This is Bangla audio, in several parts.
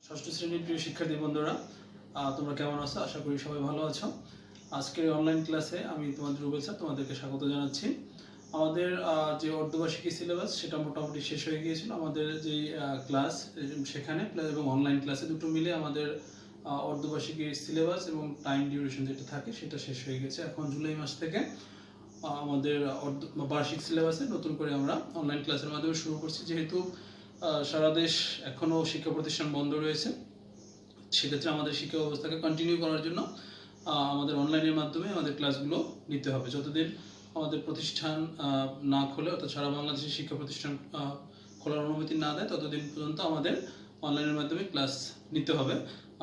ষষ্ঠ শ্রেণীর প্রিয় শিক্ষার্থী বন্ধুরা, তোমরা কেমন আছো? আশা করি সবাই ভালো আছো। আজকের অনলাইন ক্লাসে আমি তোমাদের রুবেল স্যার তোমাদেরকে স্বাগত জানাচ্ছি। আমাদের যে অর্ধবার্ষিকী সিলেবাস সেটা মোটামুটি শেষ হয়ে গিয়েছিল। আমাদের যে ক্লাস সেখানে এবং অনলাইন ক্লাসে দুটো মিলে আমাদের অর্ধবার্ষিকীর সিলেবাস এবং টাইম ডিউরেশন যেটা থাকে সেটা শেষ হয়ে গেছে। এখন জুলাই মাস থেকে আমাদের বার্ষিক সিলেবাসে নতুন করে আমরা অনলাইন ক্লাসের মাধ্যমে শুরু করছি। যেহেতু সারা দেশ এখনও শিক্ষা প্রতিষ্ঠান বন্ধ রয়েছে, সেক্ষেত্রে আমাদের শিক্ষা ব্যবস্থাকে কন্টিনিউ করার জন্য আমাদের অনলাইনের মাধ্যমে আমাদের ক্লাসগুলো নিতে হবে। যতদিন আমাদের প্রতিষ্ঠান না খোলে, অর্থাৎ সারা বাংলাদেশের শিক্ষা প্রতিষ্ঠান খোলার অনুমতি না দেয়, ততদিন পর্যন্ত আমাদের অনলাইনের মাধ্যমে ক্লাস নিতে হবে।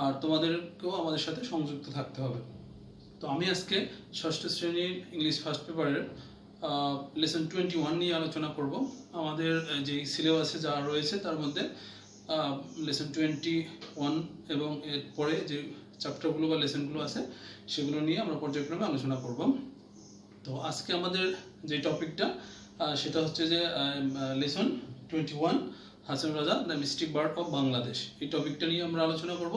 আর তোমাদেরকেও আমাদের সাথে সংযুক্ত থাকতে হবে। তো আমি আজকে ষষ্ঠ শ্রেণীর ইংলিশ ফার্স্ট পেপারের লেসন 21 নিয়ে আলোচনা করব। আমাদের যে সিলেবাসে যা রয়েছে তার মধ্যে লেসন 21 এবং এর পরে যে চ্যাপ্টারগুলো বা লেসনগুলো আছে সেগুলো নিয়ে আমরা পর্যায়ক্রমে আলোচনা করব। তো আজকে আমাদের যে টপিকটা সেটা হচ্ছে যে lesson 21 Hasan Raja the mystic bard of Bangladesh. এই টপিকটা নিয়ে আমরা আলোচনা করব।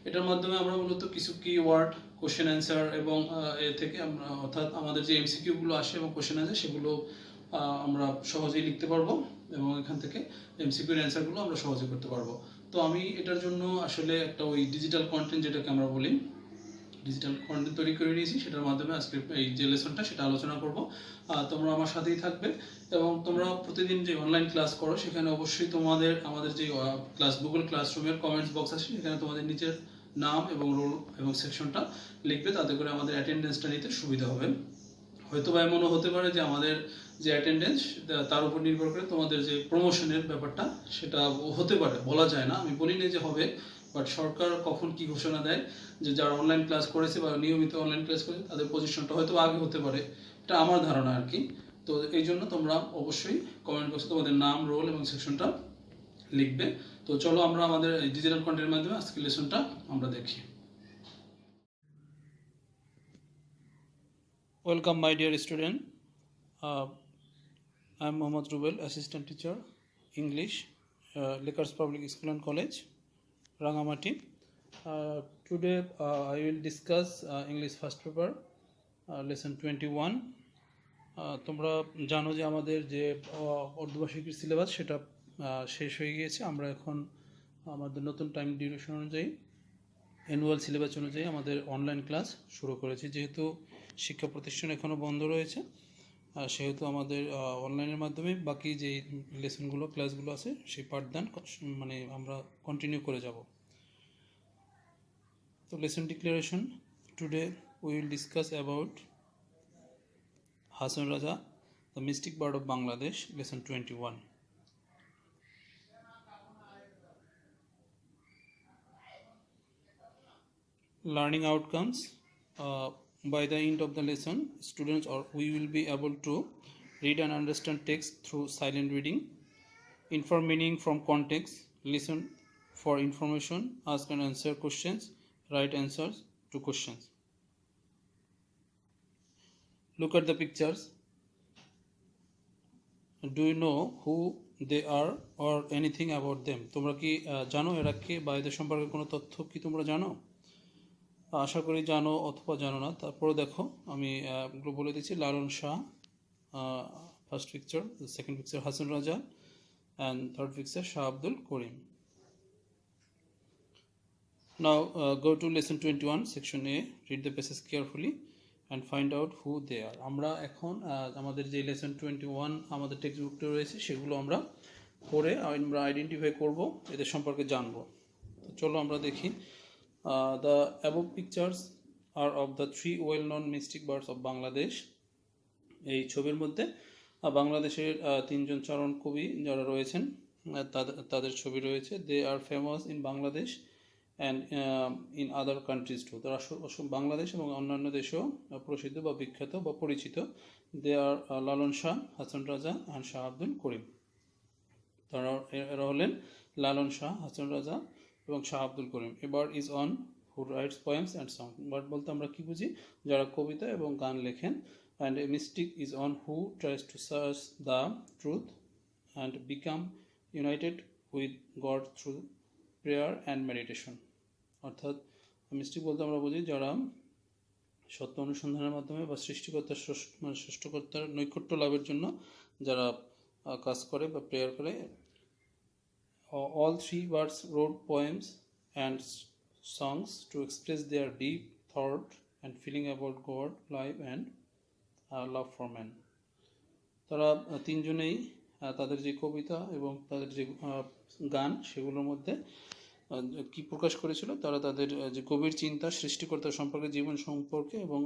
এটার মাধ্যমে আমরা মূলত কিছু কিওয়ার্ড, কোশ্চেন অ্যান্সার এবং এ থেকে আমরা অর্থাৎ আমাদের যে এমসিকিউগুলো আসে এবং কোশ্চেন অ্যান্সার সেগুলো আমরা সহজেই লিখতে পারবো এবং এখান থেকে এমসিকিউর অ্যান্সারগুলো আমরা সহজে করতে পারবো। তো আমি এটার জন্য আসলে একটা ওই ডিজিটাল কন্টেন্ট যেটাকে আমরা বলি, ডিজিটাল কন্টেন্ট তৈরি করে নিয়েছি। সেটার মাধ্যমে আজকে এই যে লেসনটা সেটা আলোচনা করব। তোমরা আমার সাথেই থাকবে এবং তোমরা প্রতিদিন যে অনলাইন ক্লাস করো সেখানে অবশ্যই আমাদের যে ক্লাস গুগল ক্লাসরুমের কমেন্টস বক্স আছে সেখানে তোমাদের নিজের নাম এবং রোল এবং সেকশনটা লিখবে, তাতে করে আমাদের অ্যাটেন্ডেন্সটা নিতে সুবিধা হবে। হয়তো বা এমনও হতে পারে যে আমাদের যে অ্যাটেন্ডেন্স তার উপর নির্ভর করে তোমাদের যে প্রমোশনের ব্যাপারটা সেটা হতে পারে, বলা যায় না। আমি বলি না যে হবে, বাট সরকার কখন কি ঘোষণা দেয় যে যারা অনলাইন ক্লাস করেছে বা নিয়মিত অনলাইন ক্লাস করেছে তাদের পজিশনটা হয়তো আগে হতে পারে, এটা আমার ধারণা আর কি। তো এই জন্য তোমরা অবশ্যই কমেন্ট বক্সে তোমাদের নাম, রোল এবং সেকশনটা লিখবে। তো চলো আমরা আমাদের ডিজিটাল কন্টেন্টের মাধ্যমে আজকের লেসনটা আমরা দেখি। Welcome my dear student. I am Mohammad Rubel, assistant teacher English, Lakers Public School and College, Rangamati. Today I will discuss English first paper, lesson 21. তোমরা জানো যে আমাদের যে অর্ধবার্ষিকীর সিলেবাস সেটা শেষ হয়ে গিয়েছে। আমরা এখন আমাদের নতুন টাইম ডিউরেশন অনুযায়ী অ্যানুয়াল সিলেবাস অনুযায়ী আমাদের অনলাইন ক্লাস শুরু করেছি। যেহেতু শিক্ষা প্রতিষ্ঠান এখনও বন্ধ রয়েছে, সেহেতু আমাদের অনলাইনের মাধ্যমে বাকি যে লেসনগুলো, ক্লাসগুলো আছে সেই পাঠদান মানে আমরা কন্টিনিউ করে যাব। তো lesson declaration, today we will discuss about Hasan Raja the mystic bard of Bangladesh, lesson 21. Learning outcomes. By the end of the lesson, students or we will be able to read and understand text through silent reading, infer meaning from context, listen for information, ask and answer questions, write answers to questions. Look at the pictures. Do you know who they are or anything about them? তোমরা কি জানো এরা কে বা এদের সম্পর্কে কোনো তথ্য কি তোমরা জানো? আশা করি জানো অথবা জানো না। তারপরে দেখো আমি এগুলো বলে দিচ্ছি। Lalon Shah, first picture, second picture Hasan Raja, and third picture Shah Abdul Karim. Now go to lesson 21 section A, read the passage carefully and find out who they are. আমরা এখন আমাদের যে লেসন 21 আমাদের টেক্সট বুকটা রয়েছে সেগুলো আমরা পড়ে আমরা আইডেন্টিফাই করব, এদের সম্পর্কে জানবো। তো চলো আমরা দেখি। The above pictures are of the three well-known mystic birds of Bangladesh. এই ছবির মধ্যে বাংলাদেশের তিনজন চারণ কবি যারা রয়েছেন তাদের ছবি রয়েছে। They are famous in Bangladesh and in other countries too. তারা বাংলাদেশ এবং অন্যান্য দেশেও প্রসিদ্ধ বা বিখ্যাত বা পরিচিত। দে আর লালন শাহ, হাসান রাজা অ্যান্ড শাহ আব্দুল করিম। এরা হলেন লালন শাহ, হাসান রাজা এবং Shah Abdul Karim. A bard is one who writes poems and song. Bard বলতে আমরা কি বুঝি? যারা কবিতা এবং গান লেখেন। And a mystic is on who tries to search the truth and become united with God through prayer and meditation. অর্থাৎ মিস্টিক বলতে আমরা বুঝি যারা সত্য অনুসন্ধানের মাধ্যমে বা সৃষ্টিকর্তার নৈকট্য লাভের জন্য যারা কাজ করে বা প্রেয়ার করে। All three birds wrote poems and songs to express their deep thought and feeling about God, life and love for man. তারা তিনজনেই তাদের যে কবিতা এবং তাদের যে গান সেগুলোর মধ্যে কি প্রকাশ করেছিল, তারা তাদের যে গভীর চিন্তা সৃষ্টিকর্তা সম্পর্কে, জীবন সম্পর্কে এবং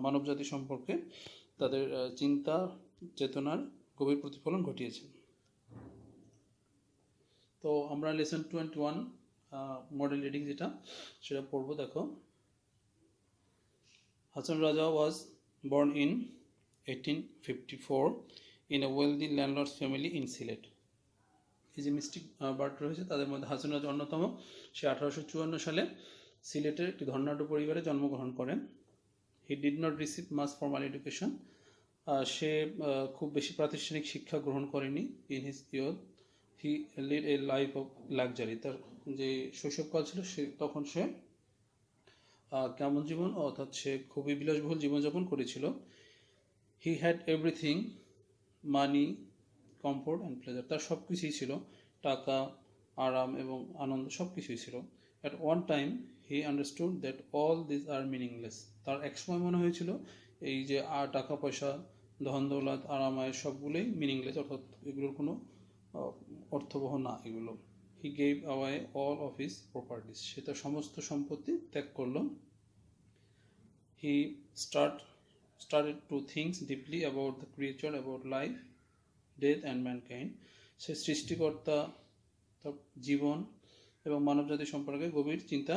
মানবজাতি সম্পর্কে তাদের চিন্তা চেতনার গভীর প্রতিফলন ঘটিয়েছে। তো আমরা লেসন 21 মডেল রিডিং যেটা সেটা পড়বো। দেখো, হাসান রাজা was born in 1854 in a wealthy landlord's family in Sylhet. এই যে মিস্টিক বার্ড রয়েছে তাদের মধ্যে হাসান রাজা অন্যতম। সে 1854 সালে সিলেটের একটি ধনাঢ্য পরিবারে জন্মগ্রহণ করেন। He did not receive much formal education. সে খুব বেশি প্রাতিষ্ঠানিক শিক্ষা গ্রহণ করেনি। In his youth he led a life of luxury. তার যে শৈশবকাল ছিল তখন সে কেমন জীবন, অর্থাৎ সে খুবই বিলাসবহুল জীবনযাপন করেছিল। He had everything, money, comfort and pleasure. তার সব কিছুই ছিল, টাকা, আরাম এবং আনন্দ সব কিছুই ছিল। At one time he understood that all this are meaningless. তার একসময় মনে হয়েছিল এই যে টাকা পয়সা, ধন দৌলত, আরামায় সবগুলোই মিনিংলেস, অর্থাৎ এগুলোর কোনো অর্থবহ না এগুলো। He gave away all of his properties. সে তার সমস্ত সম্পত্তি ত্যাগ করল। হি started to think deeply about the creature, about life, death and mankind. সে সৃষ্টিকর্তা, তার জীবন এবং মানবজাতি সম্পর্কে গভীর চিন্তা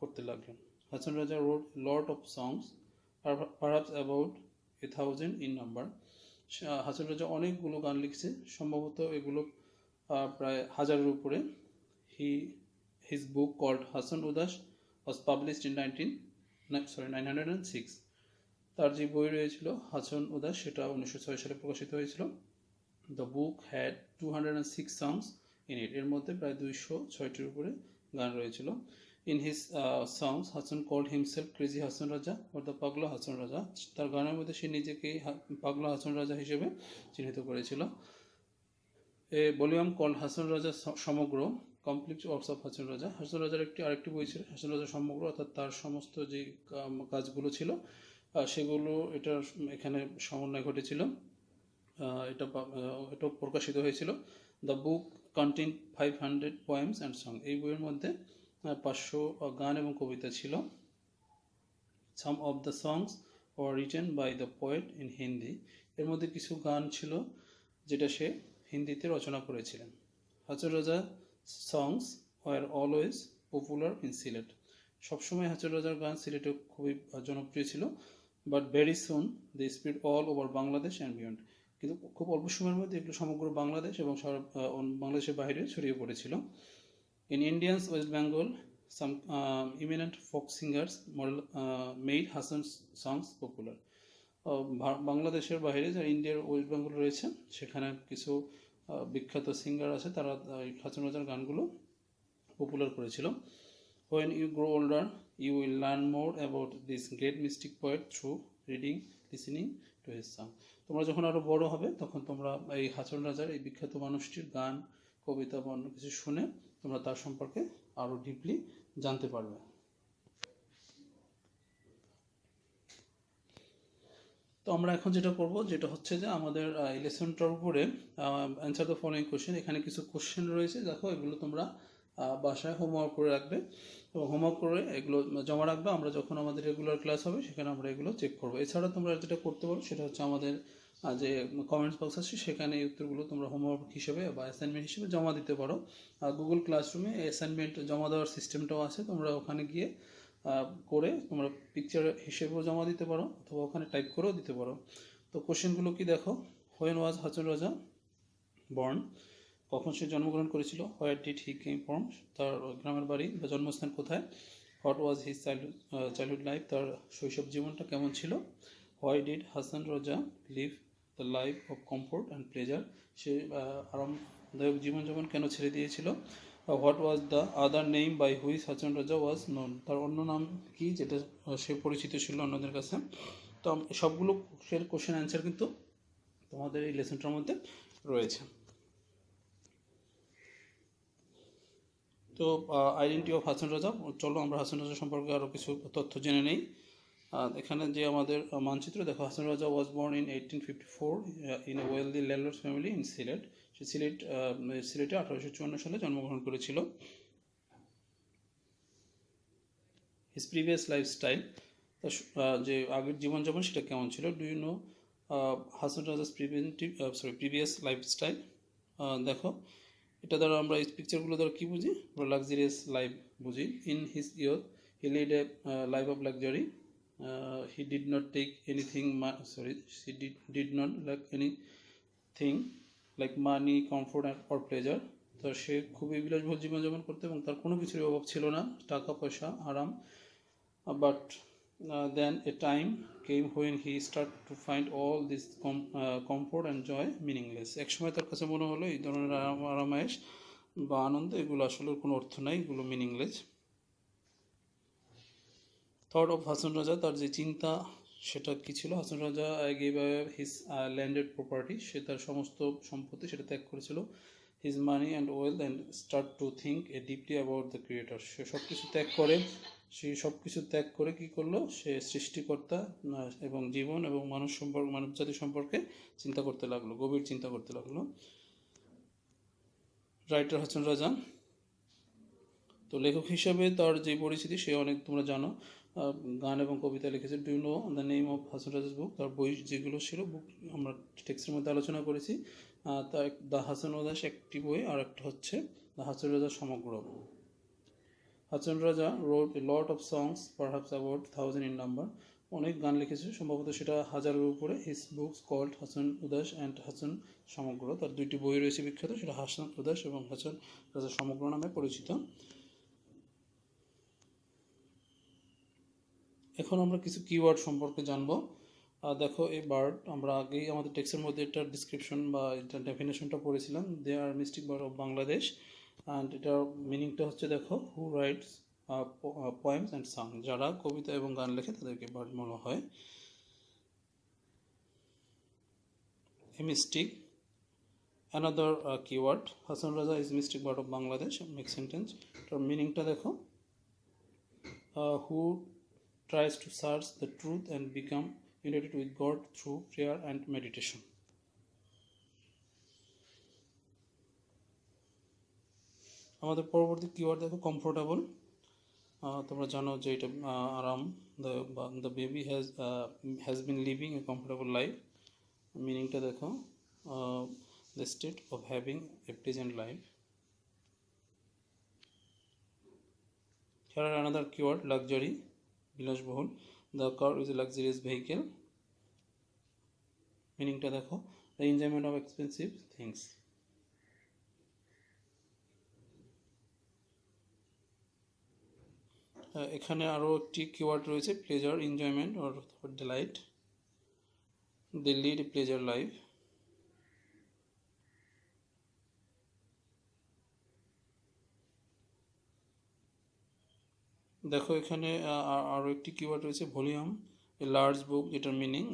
করতে লাগলেন। হাসান রাজা wrote lot of songs, perhaps about 1000 in number. Hasan রাজা অনেকগুলো গান লিখছে, সম্ভবত এগুলো প্রায় 1000-এর উপরে। His book called Hasan Udas was published in 906. তার যে বই রয়েছিল হাসান উদাস, সেটা 1906 সালে প্রকাশিত হয়েছিল। The book had 206 songs in it. এর মধ্যে প্রায় 206টির উপরে গান রয়েছিল। In his songs Hasan called himself Crazy Hasan Raja or the পাগলা হাসান রাজা। তার গানের মধ্যে সে নিজেকে পাগলা হাসান রাজা হিসেবে চিহ্নিত করেছিল। এ ভলিউম কল্ড হাসান রাজা সমগ্র, কমপ্লিট ওয়ার্কস অফ হাসান রাজা। হাসান রাজার আরেকটি বই ছিল হাসান রাজা সমগ্র, অর্থাৎ তার সমস্ত যে কাজগুলো ছিল সেগুলো এখানে সমন্বয় ঘটেছিল। এটা প্রকাশিত হয়েছিল। The book contain 500 poems and songs. এই বইয়ের মধ্যে 500 গান এবং কবিতা ছিল। Some of the songs were written by the poet in Hindi. এর মধ্যে কিছু গান ছিল যেটা সে হিন্দিতে রচনা করেছিলেন। হাসান রাজা songs were always popular in Sylhet. সবসময় হাসান রাজার গান সিলেটে খুবই জনপ্রিয় ছিল। But very soon they spread all over Bangladesh and beyond. কিন্তু খুব অল্প সময়ের মধ্যে এগুলো সমগ্র বাংলাদেশ এবং বাংলাদেশের বাইরে ছড়িয়ে পড়েছিল। In Indians West Bengal some eminent folk singers made Hasan songs popular. বাংলাদেশের বাইরে যারা ইন্ডিয়ার ওয়েস্ট বেঙ্গল রয়েছে সেখানে কিছু বিখ্যাত সিঙ্গার আছে, তারা হাসান রাজার গানগুলো পপুলার করেছিল। When you grow older, you will learn more about this great mystic poet through reading, listening to his song. তোমরা যখন আরো বড় হবে তখন তোমরা এই হাসান রাজার এই বিখ্যাত মানুষটির গান, কবিতা বা অন্য কিছু শুনে তোমরা তার সম্পর্কে আরো ডিপলি জানতে পারবে। তো আমরা এখন যেটা করব যেটা হচ্ছে যে আমাদের এই লেসনটার উপরে অ্যান্সার দ্য ফলোইং কোশ্চেন। এখানে কিছু কোশ্চেন রয়েছে, দেখো এগুলো তোমরা বাসায় হোমওয়ার্ক করে রাখবে এবং হোমওয়ার্ক করে এগুলো জমা রাখবে। আমরা যখন আমাদের রেগুলার ক্লাস হবে সেখানে আমরা এগুলো চেক করবো। এছাড়া তোমরা যেটা করতে পারো সেটা হচ্ছে আমাদের যে কমেন্টস বক্স আছে সেখানে এই উত্তরগুলো তোমরা হোমওয়ার্ক হিসেবে বা অ্যাসাইনমেন্ট হিসেবে জমা দিতে পারো। আর গুগল ক্লাসরুমে অ্যাসাইনমেন্ট জমা দেওয়ার সিস্টেমটাও আছে, তোমরা ওখানে গিয়ে করে তোমরা পিকচার হিসেবেও জমা দিতে পারো অথবা ওখানে টাইপ করেও দিতে পারো। তো কোশ্চেনগুলো কি দেখো, হোয়েন ওয়াজ হাসান রাজা বর্ন, কখন সে জন্মগ্রহণ করেছিল। Where did he came from, তার গ্রামের বাড়ি বা জন্মস্থান কোথায়। What was his childhood life, তার শৈশব জীবনটা কেমন ছিল। Why did Hasan Raja leave the life of comfort and pleasure, সে আরামদায়ক জীবনযাপন কেন ছেড়ে দিয়েছিল। What was the other name by which Hason Raja was known, তার অন্য নাম কি যেটা সে পরিচিত ছিল অন্যদের কাছে। তো সবগুলো কোশ্চেন অ্যান্সার কিন্তু তোমাদের এই লেসনটার মধ্যে রয়েছে। তো আইডেন্টিটি অফ হাসন রাজা, চলো আমরা হাসন রাজা সম্পর্কে আরও কিছু তথ্য জেনে নেই। এখানে যে আমাদের মানচিত্র দেখো, Hason Raja was born in 1854 in a wealthy landlord's family in Sylhet. সে সিলেটে 1854 সালে জন্মগ্রহণ করেছিল। হিজ প্রিভিয়াস লাইফস্টাইল, যে আগের জীবনযাপন সেটা কেমন ছিল। Do you know Hason Raja's previous lifestyle. দেখো এটা দ্বারা আমরা এই পিকচারগুলো দ্বারা কী বুঝি, আমরা লাক্সারিয়াস লাইফ বুঝি। In his youth he led a life of luxury, he did not take anything she did not lack anything like money, comfort or pleasure. তো সে খুবই বিলাসবহুল জীবনযাপন করতো এবং তার কোনো কিছুর অভাব ছিল না, টাকা পয়সা, আরাম। But then a time came when he started to find all this comfort and joy meaningless. এক সময় তার কাছে মনে হলো এই ধরনের আরামায়েশ বা আনন্দ এগুলো আসলে কোনো অর্থ নাই, এগুলো মিনিংলেস। থট অফ হাসন রাজা, তার যে চিন্তা সেটা কী ছিল। Hason Raja gave his landed property, সে তার সমস্ত সম্পত্তি সেটা ত্যাগ করেছিল। His money and wealth and start to think deeply about the creator. সে সব কিছু ত্যাগ করে কী করলো, সে সৃষ্টিকর্তা এবং জীবন এবং মানবজাতি সম্পর্কে চিন্তা করতে লাগলো, গভীর চিন্তা করতে লাগলো। রাইটার হাসন রাজা, তো লেখক হিসেবে তার যে পরিচিতি সে অনেক তোমরা জানো, গান এবং কবিতা লিখেছে। Do you know the name of Hason Raja's book, তার বই যেগুলো ছিল, বুক আমরা টেক্সটের মধ্যে আলোচনা করেছি। তার দ্য হাসন উদাস একটি বই, আর একটা হচ্ছে দ্য হাসন রাজা সমগ্র। Hason Raja road A lot of songs, perhaps about 1000 in number, অনেক গান লিখেছে, সম্ভবত সেটা হাজারের উপরে। হিস বুকস কল্ড হাসন উদাস অ্যান্ড হাসন সমগ্র, তার দুইটি বই রয়েছে বিখ্যাত, সেটা হাসন উদাস এবং হাসন রাজা সমগ্র নামে পরিচিত। এখন আমরা কিছু কিওয়ার্ড সম্পর্কে জানবো। দেখো এই বার্ড, আমরা আগেই আমাদের টেক্সটের মধ্যে এটার ডিসক্রিপশন বা এটার ডেফিনেশনটা পড়েছিলাম। They are mystic bard of Bangladesh, and এটার মিনিংটা হচ্ছে দেখো, who writes poems and song, যারা কবিতা এবং গান লেখে তাদেরকে বার্ড বলা হয়। A mystic, another keyword, Hason Raja is mystic bard of Bangladesh, make sentence. এটার মিনিংটা দেখো, who tries to search the truth and become united with God through prayer and meditation. আমাদের পরবর্তী কিওয়ার্ড দেখো, কমফোর্টেবল। তোমরা জানো যে এটা আরাম। The baby has been living a comfortable life, মিনিংটা দেখো, the state of having a pleasant life. Here are another keyword, luxury, বিলাসবহুল। The car is a luxurious vehicle, মিনিংটা দেখো, the enjoyment of expensive things. এখানে আরও একটি কিওয়ার্ড রয়েছে, pleasure, enjoyment or delight. They lead a pleasure life. দেখো এখানে আরও একটি কিওয়ার্ড রয়েছে, ভলিউম, এ লার্জ বুক, যেটার meaning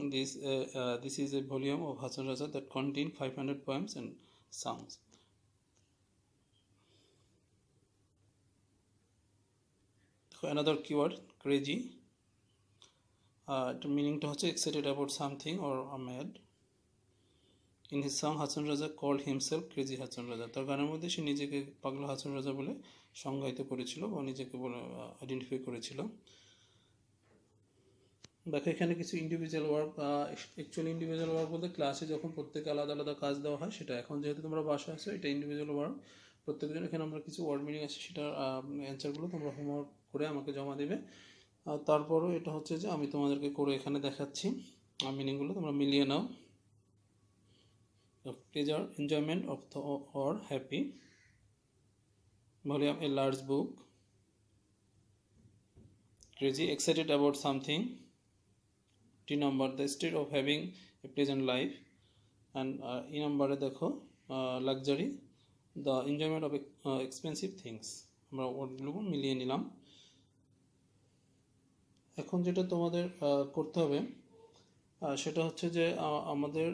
this is a volume of Hason Raja that contain 500 poems and songs. দেখো another keyword, crazy, এটার মিনিংটা হচ্ছে excited about something or mad. In his song Hason Raja called himself crazy Hason Raja, তার গানের মধ্যে সে নিজেকে পাগলা হাসন রাজা বলে সংজ্ঞায়িত করেছিল বা নিজেকে বলে আইডেন্টিফাই করেছিল। দেখো এখানে কিছু individual work, actually individual work বলতে ক্লাসে যখন প্রত্যেকে আলাদা আলাদা কাজ দেওয়া হয় সেটা, এখন যেহেতু তোমরা বাসায় আছো এটা ইন্ডিভিজুয়াল ওয়ার্ক প্রত্যেকজন। এখানে আমরা কিছু ওয়ার্ড মিনিং আছে, সেটার অ্যান্সারগুলো তোমরা হোমওয়ার্ক করে আমাকে জমা দেবে। আর তারপরও এটা হচ্ছে যে আমি তোমাদেরকে করে এখানে দেখাচ্ছি, মিনিংগুলো তোমরা মিলিয়ে নাও। Pleasure, enjoyment of or happy. Volume, a large book. Crazy, excited about something. T number, the state of having a pleasant life. And E number দেখো, luxury, the enjoyment of expensive things. আমরা ওয়ার্ডগুলো মিলিয়ে নিলাম। এখন যেটা তোমাদের করতে হবে সেটা হচ্ছে যে আমাদের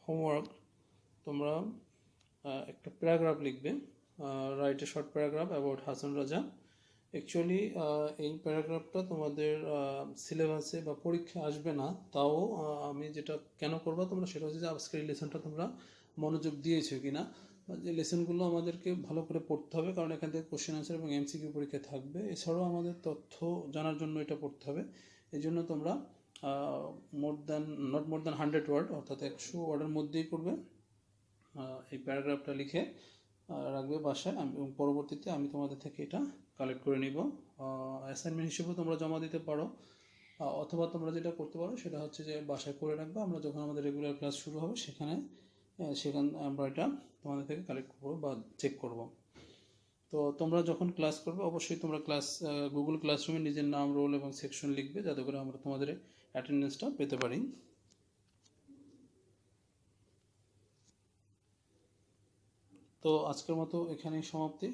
হোমওয়ার্ক, তোমরা একটা প্যারাগ্রাফ লিখবে, write a short paragraph about Hasan রাজা। অ্যাকচুয়ালি এই প্যারাগ্রাফটা তোমাদের সিলেবাসে বা পরীক্ষা আসবে না, তাও আমি যেটা কেন করবো তোমরা সেটা হচ্ছে যে আজকের এই লেসনটা তোমরা মনোযোগ দিয়েছো কিনা। যে লেসনগুলো আমাদেরকে ভালো করে পড়তে হবে, কারণ এখান থেকে কোশ্চেন আনসার এবং এমসিকিউ পরীক্ষা থাকবে। এছাড়াও আমাদের তথ্য জানার জন্য এটা পড়তে হবে। এই জন্য তোমরা নট মোর দ্যান 100 ওয়ার্ড, অর্থাৎ 100 ওয়ার্ডের মধ্যেই করবে। এই প্যারাগ্রাফটা লিখে রাখবে বাসায়, এবং পরবর্তীতে আমি তোমাদের থেকে এটা কালেক্ট করে নিব। অ্যাসাইনমেন্ট হিসেবেও তোমরা জমা দিতে পারো, অথবা তোমরা যেটা করতে পারো সেটা হচ্ছে যে বাসায় করে রাখবে। আমরা যখন আমাদের রেগুলার ক্লাস শুরু হবে সেখানে আমরা এটা তোমাদের থেকে কালেক্ট করবো বা চেক করব। তো তোমরা যখন ক্লাস করবে অবশ্যই তোমরা গুগল ক্লাসরুমে নিজের নাম, রোল এবং সেকশন লিখবে, যাতে করে আমরা তোমাদের অ্যাটেন্ডেন্সটা পেতে পারি। তো আজকের মতো এখানেই সমাপ্তি।